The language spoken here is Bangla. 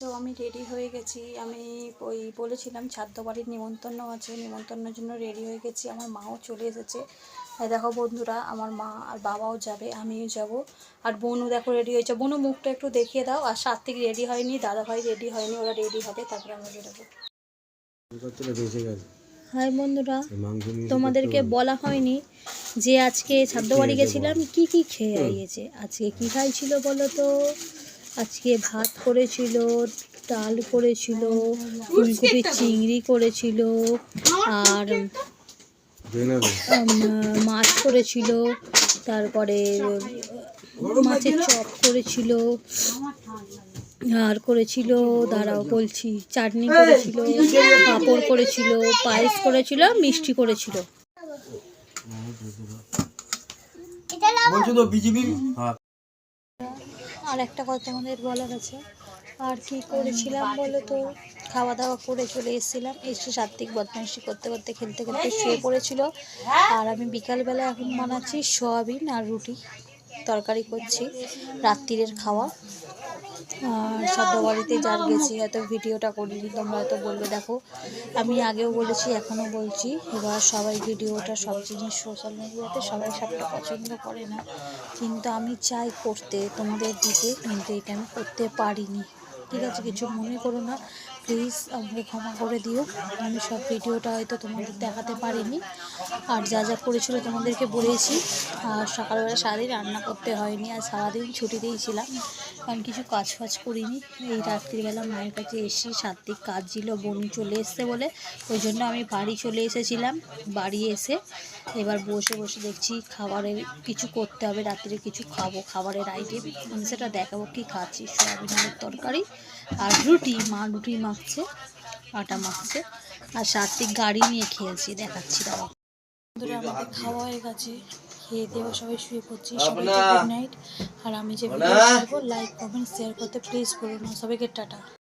তো আমি রেডি হয়ে গেছি। আমি ওই বলেছিলাম ছাদ্য বাড়ির নিমন্ত্রণ আছে, নিমন্ত্রণের জন্য রেডি হয়ে গেছি। আমার মাও চলে এসেছে। দেখো বন্ধুরা, আমার মা আর বাবাও যাবে, আমিও যাব। আর বোনও দেখো রেডি হয়েছে। বোনও মুখটা একটু দেখিয়ে দাও। আর সাত্বিক রেডি হয়নি, দাদাভাই রেডি হয়নি, ওরা রেডি হবে, তারপরে আমরা বেরোবো। হাই বন্ধুরা, তোমাদেরকে বলা হয়নি যে আজকে ছাদ্য বাড়ি গেছিলাম কি কি খেয়ে আইয়েছে। আজকে কি খাইছিল বলো তো? আজকে ভাত করেছিল, ডাল করেছিল, ফুলকপির চিংড়ি করেছিল, আর মাছ করেছিল, তারপরে মাছের চপ করেছিল, আর করেছিল, দাঁড়াও বলছি, চাটনি করেছিল, পাঁপড় করেছিল, পায়েস করেছিল, মিষ্টি করেছিল। আর একটা কথা তোমাদের বলার আছে, আর কি করেছিলাম বলো তো? খাওয়া দাওয়া করে চলে এসেছিলাম, এসে সাত্বিক বদমাইশি করতে করতে খেলতে খেলতে শুয়ে পড়েছিল। আর আমি বিকালবেলা এখন বানাচ্ছি সয়াবিন আর রুটি তরকারি করছি, রাত্রিরের খাওয়া। আর ছাদ্য বাড়িতে যার গেছি, হয়তো ভিডিওটা করিনি, তোমরা হয়তো বলবে। দেখো, আমি আগেও বলেছি, এখনও বলছি, এবার সবাই ভিডিওটা, সব জিনিস সোশ্যাল মিডিয়াতে সবাই সবটা পছন্দ করে না, কিন্তু আমি চাই করতে, তোমাদের দিতে, কিন্তু এটা আমি করতে পারিনি। ঠিক আছে, কিছু মনে করো না, প্লিজ আমাকে ক্ষমা করে দিও। আমি সব ভিডিওটা হয়তো তোমাদের দেখাতে পারিনি। আর যা যা করেছিল তোমাদেরকে বলেছি। আর সকালবেলা সারাদিন রান্না করতে হয়নি, আর সারাদিন ছুটিতেই ছিলাম, কারণ কিছু কাজ ফাজ করিনি। এই রাত্রিবেলা মায়ের কাছে এসে সাত্বিক কাজ ছিল, বোন চলে এসছে বলে, ওই জন্য আমি বাড়ি চলে এসেছিলাম। বাড়ি এসে এবার বসে বসে দেখছি খাবারের কিছু করতে হবে, রাত্রে কিছু খাবো, খাবারের আইটেম আমি সেটা দেখাবো কী খাচ্ছি। সয়াবিন আলুর তরকারি আর রুটি, মা রুটি মাখছে, আটা মাখছে, আর সাত্বিক গাড়ি নিয়ে খেলছি, দেখাচ্ছি দাঁড়াও। বন্ধুরা, আমাদের খাওয়া হয়ে গেছে, খেয়ে দেওয়া সবাই শুয়ে পড়ছি। সবাইকে গুড নাইট। আর আমি যে ভিডিও করবো, লাইক কমেন্ট শেয়ার করতে প্লিজ বলুন না। সবাইকে টাটা।